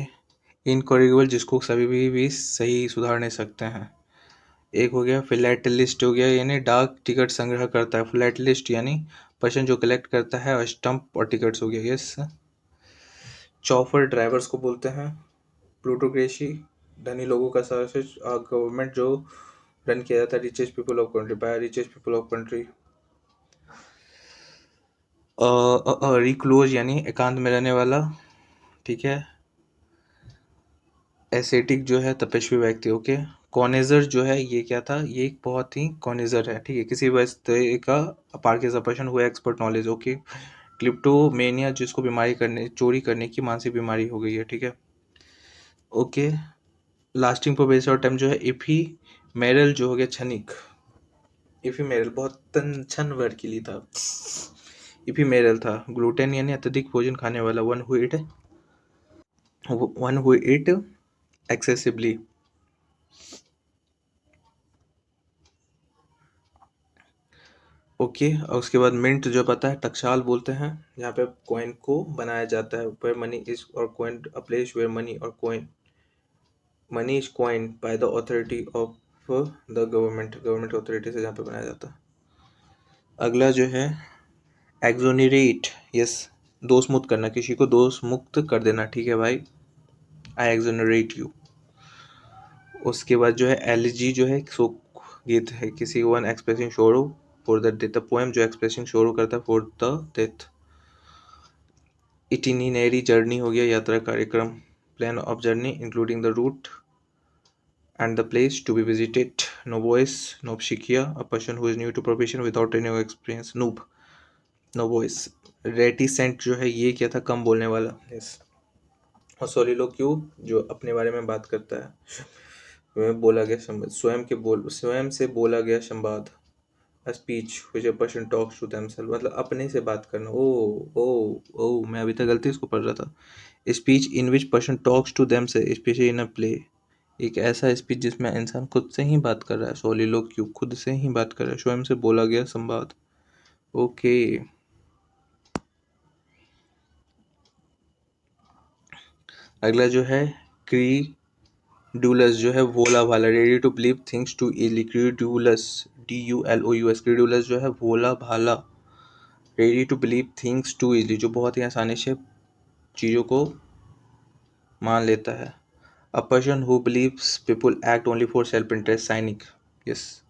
इनकॉरिगेबल जिसको सभी भी सही सुधार नहीं सकते हैं। एक हो गया फिलैटलिस्ट, हो गया यानी डाक टिकट संग्रह करता है। फिलैटलिस्ट यानी पर्सन जो कलेक्ट करता है और स्टंप और टिकट्स, हो गया यस। चौफर ड्राइवर्स को बोलते हैं। प्लूटोक्रेसी धनी लोगों का सर्विस गवर्नमेंट जो रन किया जाता है richest people of country, by richest people of country. Recluse यानी एकांत में रहने वाला। ठीक है। एसेटिक जो है तपस्वी व्यक्ति। ओके। कॉनेजर जो है ये क्या था, ये एक बहुत ही कॉनेजर है। ठीक है, किसी वस्तु का अपार के पर्सन हुआ एक्सपर्ट नॉलेज। ओके। क्लिप्टोमेनिया जिसको बीमारी करने, चोरी करने की मानसिक बीमारी हो गई है। ठीक है। ओके। लास्टिंग प्रोबेशन और टाइम जो है इफी मेरल जो हो गया क्षणिक। इफी मेरल बहुत छन वर्ड के लिए था। इफी मेरल था। ग्लूटेन यानी अत्यधिक भोजन खाने वाला, one who it excessively. Okay. और उसके बाद मिंट जो पता है टकसाल बोलते हैं, जहाँ पे कॉइन को बनाया जाता है। वेयर मनी इज और coin a place where money is coin by the authority of the government authority से जहाँ पे बनाया जाता है। अगला जो है एक्सोनरेट, यस, दोष मुक्त करना, किसी को दोष मुक्त कर देना। ठीक है भाई, आई एक्सोनरेट यू। उसके बाद जो है एलिजी जो है शोक गीत है, किसी one expressing sorrow for the death, poem जो एक्सप्रेसिंग शोरो करता है for the death. Itinerary journey हो गया, यात्रा कार्यक्रम, plan of journey including the route and the place to be visited. Novice, Nobshikia, a person who is new to profession without any experience. Noob, novice. Reticent जो है ये क्या था, कम बोलने वाला. Yes. और soliloquy जो अपने बारे में बात करता है. बोला गया संवाद, स्वयं से बोला गया संवाद. A speech which a person talks to themselves, मतलब अपने से बात करना. ओ मैं अभी तक गलती इसको पढ़ रहा था. Speech in which person talks to themselves, especially in a play. एक ऐसा स्पीच जिसमें इंसान खुद से ही बात कर रहा है. सोलिलोक्यू, खुद से ही बात कर रहा है, स्वयं से बोला गया संवाद. ओके. अगला जो है क्रीडुलस जो है भोला भाला, ready to believe things too easily. Credulous, DULOUS, credulous जो है भोला भाला, ready to believe things too easily, जो बहुत ही आसानी से चीज़ों को मान लेता है. A person who believes people act only for self interest. Cynic, yes,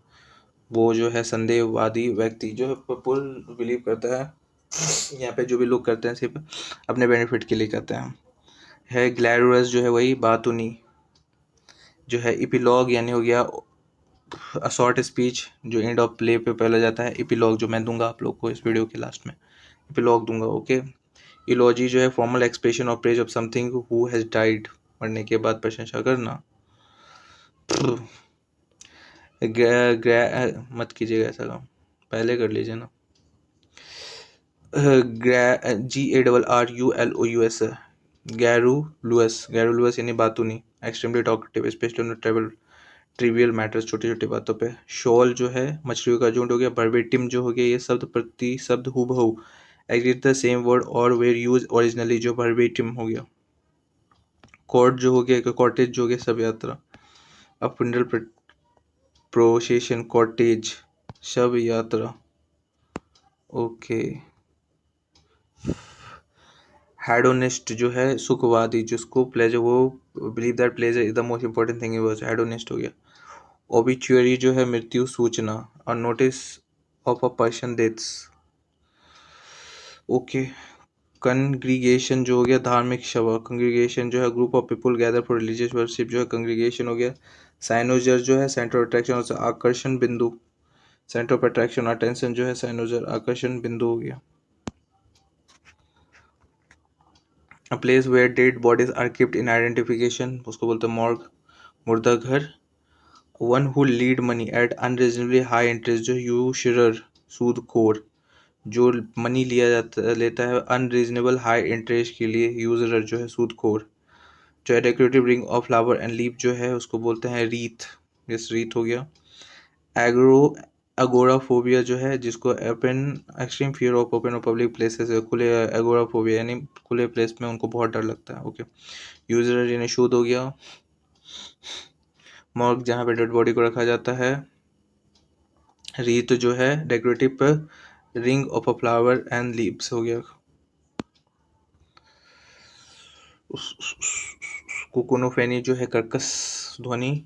वो जो है संदेहवादी व्यक्ति जो है पीपल बिलीव करता है, यहाँ पे जो भी लोग करते हैं सिर्फ अपने बेनिफिट के लिए करते हैं. ग्लैडरस जो है वही बातूनी जो है. इपिलॉग यानी हो गया अ शॉर्ट स्पीच जो एंड ऑफ प्ले पे पहले जाता है. इपिलॉग जो मैं दूंगा आप लोग को इस वीडियो के लास्ट में, इपिलॉग दूंगा. ओके. इलॉजी जो है formal expression of praise of something who has died, मरने के बाद प्रशंसा करना. मत कीजिएगा ऐसा काम, पहले कर लीजिए ना. GARRULOUS, गैरुलुअस यानी बातूनी. Extremely talkative, especially on travel trivial matters, छोटी छोटी बातों पे. शॉल जो है मछलियों का झुंड हो गया. वर्बेटिम जो हो गया ये शब्द प्रति शब्द हूबहू, एग्जिट द सेम वर्ड और वेर यूज ओरिजिनली, जो वर्बेटिम हो गया. कॉर्ट जो हो गया, कॉटेज जो हो गया शव यात्रा. अ फ्यूनरल प्रोसेशन, कॉटेज, शव यात्रा. ओके. हेडोनिस्ट जो है सुखवादी, जिसको प्लेजर, वो believe that pleasure is the most important thing in world. Hedonist हो गया. ओबिचुअरी जो है मृत्यु सूचना, और notice of a person deaths. Okay. Congregation जो हो गया धार्मिक सभा. कंग्रीगेशन जो है group of people gather for religious worship, जो है कंग्रीगेशन हो गया. साइनोजर जो है सेंटर ऑफ अट्रैक्शन, आकर्षण बिंदु. सेंटर ऑफ अट्रैक्शन अटेंशन जो है साइनोजर, आकर्षण बिंदु हो गया. A place where dead bodies are keeped in identification, उसको बोलते हैं मॉर्ग, मुर्दा घर. One who lead money at unreasonably high interest, जो यूशरर, सूदखोर, जो मनी लेता है अनरीजनेबल हाई इंटरेस्ट के लिए. यूजरर जो है सूदखोर. जो है decorative ring of flower and leaf जो है उसको बोलते हैं रीथ. यस, रीथ हो गया. अगोराफोबिया जो है, जिसको open extreme fear of open और पब्लिक प्लेसेस, खुले एगोराफोबिया यानी खुले प्लेस में उनको बहुत डर लगता है. ओके. यूजर यानी शुद्ध हो गया. मॉर्ग जहाँ पे डेड बॉडी को रखा जाता है. रीत जो है decorative ring of a flower and leaves हो गया. कुकुनोफेनी जो है कर्कश ध्वनि.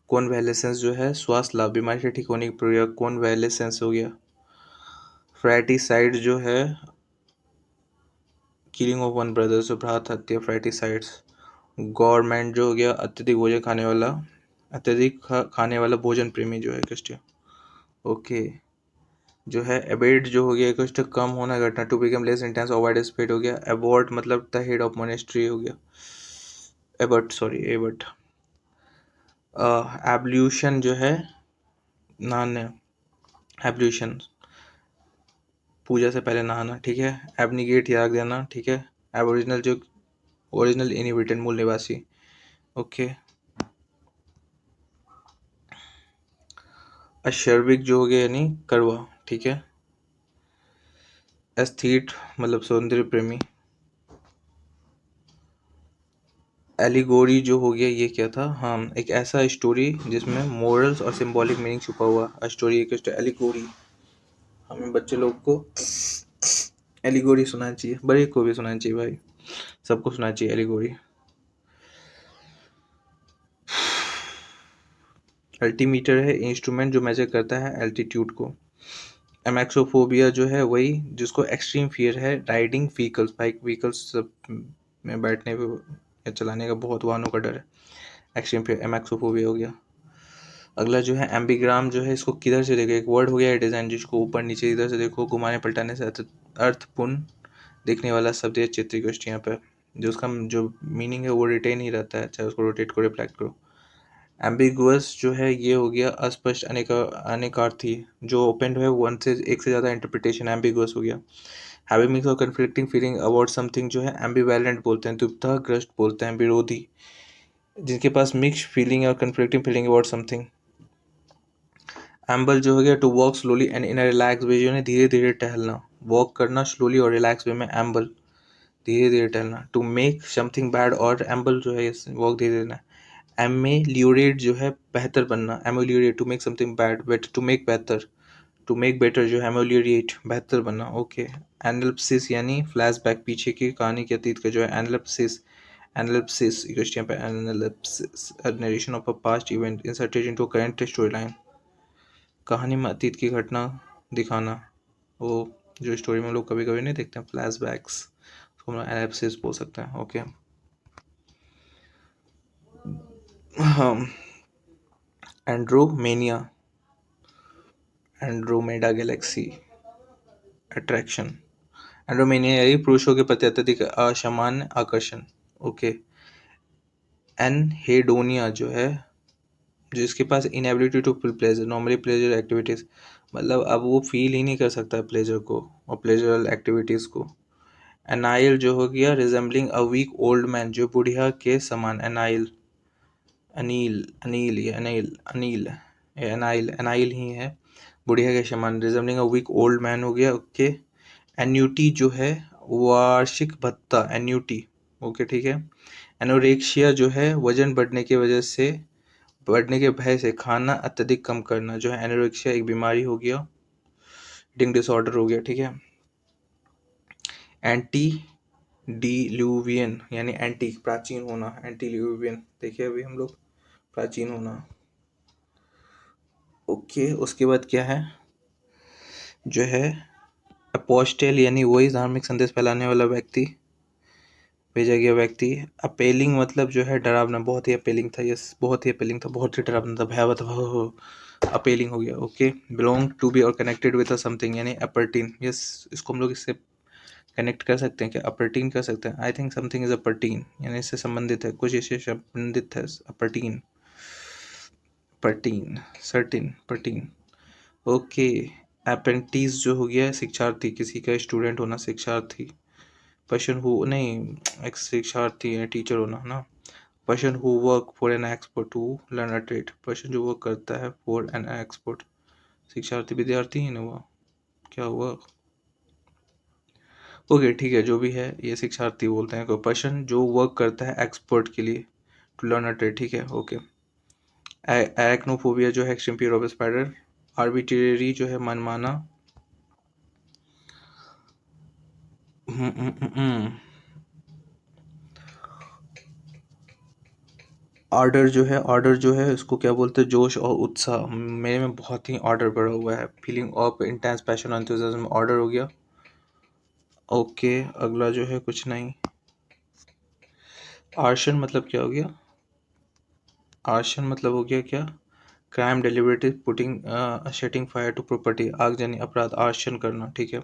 कॉन्वेलेसेंस जो है श्वास लाभ, बीमारी से ठीक होने की प्रक्रिया. कॉन्वेलेसेंस हो गया. फ्रैटिसाइड जो है किलिंग ऑफ वन ब्रदर, जो भ्रात हत्या, फ्रैटिसाइड्स. गवर्नमेंट जो हो गया अत्यधिक भोजन खाने वाला, खाने वाला भोजन प्रेमी जो है कष्ट. ओके. जो है एबेड जो हो गया कष्ट, कम होना घटना. To become less intense, avoid speed हो गया. एबॉर्ट मतलब द हेड ऑफ मोनेस्ट्री हो गया. एबर्ट. एब्ल्यूशन जो है नहाने, एब्ल्यूशन पूजा से पहले नहाना. ठीक है. एबनिगेट याद देना. ठीक है. एबोरिजिनल जो ओरिजिनल इनहेबिटेंट, मूल निवासी. ओके. अशर्विक जो हो गया यानी करवा. ठीक है. एस्थीट मतलब सौंदर्य प्रेमी. एलिगोरी जो हो गया ये क्या था, हाँ, एक ऐसा स्टोरी जिसमें मोरल्स और सिंबॉलिक मीनिंग छुपा हुआ. स्टोरी एक एलिगोरी. हमें बच्चे लोग को एलिगोरी सुनाना चाहिए, बड़े को भी सुनाना चाहिए भाई, सबको सुनाना चाहिए एलिगोरी. अल्टीमीटर है इंस्ट्रूमेंट जो मेजर करता है एल्टीट्यूड को. एमेक्सोफोबिया जो है वही जिसको एक्सट्रीम फियर है राइडिंग व्हीकल्स, बाइक व्हीकल्स सब में बैठने पे या चलाने का बहुत वाहनों का डर है, एक्सट्रीम फियर एमेक्सोफोबिया हो गया। अगला जो है एम्बीग्राम जो है, इसको किधर से देखो, एक वर्ड हो गया डिज़ाइन जिसको ऊपर नीचे इधर से देखो घुमाने पलटाने से अर्थपूर्ण दिखने वाला शब्द या चित्र गोष्ठी यहाँ पे, जो उसका जो मीनिंग है वो रिटेन ही रहता है, चाहे उसको रोटेट को रिफ्लेक्ट करो। एम्बिगुअस जो है ये हो गया अस्पष्ट अनेकार्थी, जो ओपन है वन से एक से ज़्यादा इंटरप्रिटेशन एम्बिगुअस हो गया। हैविंग मिक्स और कन्फ्लिक्टिंग फीलिंग अबाउट समथिंग जो है एम्बिवैलेंट बोलते हैं, दुविधाग्रस्त बोलते हैं, विरोधी, जिनके पास मिक्स फीलिंग और conflicting feeling about something. Amble जो हो गया to walk slowly and in a relax way, जो है धीरे धीरे टहलना, वॉक करना स्लोली और रिलैक्स वे में एम्बल, धीरे धीरे टहलना। टू मेक समथिंग बैड और एम्बल जो है वॉक धीरे धीरे। एमेलियोरेट जो है बेहतर बनना, ameliorate to make something bad, better to make बेहतर, टू मेक बेटर जो है एमेलियोरेट बेहतर बनना, ओके। एनालिसिस यानी फ्लैशबैक, पीछे की कहानी के अतीत का जो है एनालिसिस, एनालिसिस क्वेश्चन पे analysis narration of a past event inserted into current story line, कहानी में अतीत की घटना दिखाना, वो जो स्टोरी में लोग कभी कभी नहीं देखते हैं फ्लैशबैक्स, तो हम लोग एनालिसिस बोल सकते हैं, ओके। हाँ, एंड्रोमेनिया, एंड्रोमेडा गैलेक्सी, अट्रैक्शन, एंड्रोमेनिया यही पुरुषों के प्रति अत्यधिक असामान्य आकर्षण, ओके। एनहेडोनिया जो है जिसके पास inability to feel pleasure, normally pleasure activities, मतलब अब वो फील ही नहीं कर सकता प्लेजर को और प्लेजरल एक्टिविटीज को। एनाइल जो हो गया resembling a weak old man, जो बुढ़िया के समान, एनाइल, अनील, अनील, ये अनील, अनील, एनाइल, एनाइल ही है, बुढ़िया के समान, resembling a weak old man हो गया, ओके। एन्यूटी जो है वार्षिक भत्ता, एन्यूटी, ओके ठीक है। एनोरेक्सिया जो है वजन बढ़ने की वजह से, बढ़ने के भय से खाना अत्यधिक कम करना, जो है एनोरेक्सिया एक बीमारी हो गया, ईटिंग डिसऑर्डर हो गया, ठीक है। एंटी डिल्यूवियन यानी एंटी प्राचीन होना, एंटील्यूवियन देखिए अभी हम लोग, प्राचीन होना, ओके। उसके बाद क्या है जो है अपोस्टेल यानी वही धार्मिक संदेश फैलाने वाला व्यक्ति, भेजा गया व्यक्ति। अपेलिंग मतलब जो है डरावना, बहुत ही अपेलिंग था, यस बहुत ही अपेलिंग था, बहुत ही डरावना था, भयावह था, हो अपेलिंग हो गया, ओके। बिलोंग टू बी और कनेक्टेड विद समथिंग यानी अपर्टीन, यस इसको हम लोग इससे कनेक्ट कर सकते हैं, क्या अपर्टीन कर सकते हैं, आई थिंक समथिंग इज अपर्टीन यानी इससे संबंधित है, कुछ इससे संबंधित है, अपर्टीन, पर्टीन, सर्टिन, पर्टीन, ओके। अप्रेंटिस जो हो गया शिक्षार्थी, किसी का स्टूडेंट होना, शिक्षार्थी। पर्सन हु नहीं, एक शिक्षार्थी है, टीचर होना ना। Person who work for an expert to learn a trade, person जो वर्क करता है फॉर एन एक्सपर्ट, शिक्षार्थी विद्यार्थी ही ना हुआ, क्या हुआ, ओके ठीक है, जो भी है ये शिक्षार्थी बोलते हैं, कोई पर्सन जो वर्क करता है एक्सपर्ट के लिए, टू लर्न अ ट्रेड, ठीक है, ओके। एराक्नोफोबिया जो है extreme fear of spider. Arbitrary जो है मनमाना, ऑर्डर जो है उसको क्या बोलते हैं, जोश और उत्साह, मेरे में बहुत ही ऑर्डर बढ़ा हुआ है, feeling of intense passion enthusiasm, order हो गया, ओके। अगला जो है कुछ नहीं, आर्शन मतलब क्या हो गया, आर्शन मतलब हो गया क्या, crime deliberately putting setting fire to property, आगजनी अपराध, आर्सन करना, ठीक है,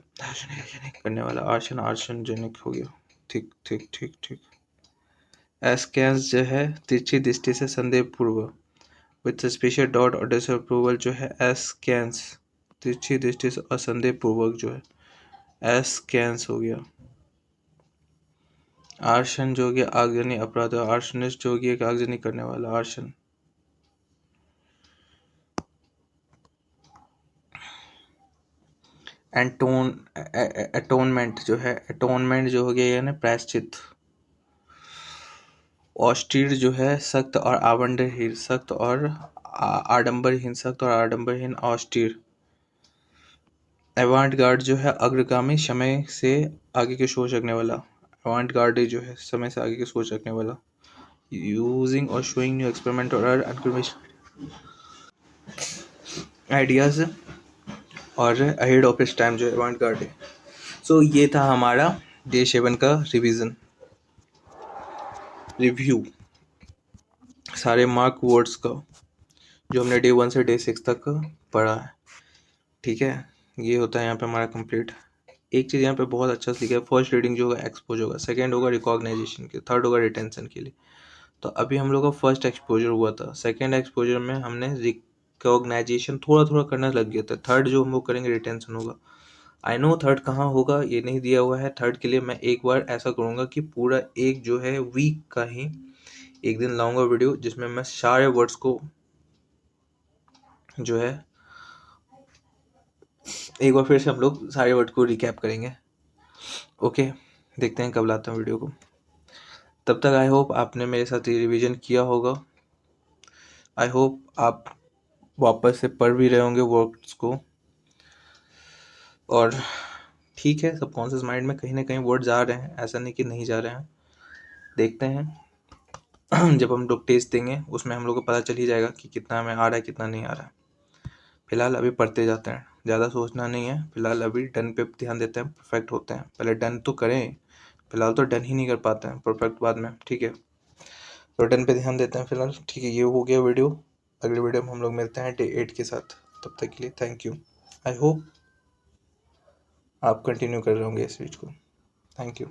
करने वाला, आर्सन आर्सनजनिक हो गया, ठीक ठीक ठीक ठीक। एस्कैंस जो है तिरछी दृष्टि से संदेहपूर्वक, विथ सस्पिशियस डाउट और डिसअप्रूवल जो है एस्कैंस, तिरछी दृष्टि से असंदेहपूर्वक जो है एस्कैंस हो गया। आर्सन जो हो गया आगजनी अपराध, आर्सनिस्ट जो हो गया आगजनी करने वाला, आर्सन। एंटोन एटोनमेंट जो है, एटोनमेंट जो हो गया यानी प्रायश्चित। ऑस्टीर जो है सख्त और आडंबरहीन, सख्त और आडंबरहीन, सख्त और आडंबरहीन, ऑस्टीर। एवांट गार्ड जो है अग्रगामी, समय से आगे की सोच रखने वाला, एवांट गार्ड जो है समय से आगे की सोच रखने वाला। यूजिंग और शोइंग न्यू एक्सपेरिमेंट और अनकन्वेंशनल आइडियाज और अहेड ऑफ इस टाइम जो अवांगगार्ड है। सो ये था हमारा डे 7 का रिव्यू सारे मार्क वर्ड्स का, जो हमने डे 1 से डे 6 तक पढ़ा है। ठीक है, ये होता है यहाँ पे हमारा कंप्लीट। एक चीज़ यहाँ पे बहुत अच्छा से लिखा है, फर्स्ट रीडिंग जो होगा एक्सपोज होगा, सेकंड होगा रिकॉग्नाइजेशन के, थर्ड होगा रिटेंशन के लिए। तो अभी हम लोग का फर्स्ट एक्सपोजर हुआ था, सेकंड एक्सपोजर में हमने रिकॉग्नाइजेशन थोड़ा थोड़ा करना लग गया था, थर्ड जो हम लोग करेंगे रिटेंशन होगा। आई नो थर्ड कहाँ होगा ये नहीं दिया हुआ है, थर्ड के लिए मैं एक बार ऐसा करूँगा कि पूरा एक जो है वीक का ही एक दिन लाऊंगा वीडियो, जिसमें मैं सारे वर्ड्स को जो है एक बार फिर से हम लोग सारे वर्ड को रिकैप करेंगे। ओके, देखते हैं कब लाता हूँ वीडियो को। तब तक आई होप आपने मेरे साथ ये रिवीजन किया होगा। आई होप आप वापस से पढ़ भी रहे होंगे वर्ड्स को। और ठीक है, सबकॉन्शियस माइंड में कहीं ना कहीं वर्ड्स आ रहे हैं, ऐसा नहीं कि नहीं जा रहे हैं। देखते हैं जब हम लोग टेस्ट देंगे उसमें हम लोग को पता चल ही जाएगा कि कितना हमें आ रहा है कितना नहीं आ रहा है। फिलहाल अभी पढ़ते जाते हैं, ज़्यादा सोचना नहीं है। फिलहाल अभी डन पे ध्यान देते हैं, परफेक्ट होते हैं। पहले डन तो करें, फिलहाल तो डन ही नहीं कर पाते हैं, परफेक्ट बाद में। ठीक है, तो डन पे ध्यान देते हैं फिलहाल। ठीक है, ये हो गया वीडियो। अगले वीडियो में हम लोग मिलते हैं डे 8 के साथ। तब तक के लिए थैंक यू। आई होप आप कंटिन्यू कर रहे होंगे इस चीज़ को। Thank you.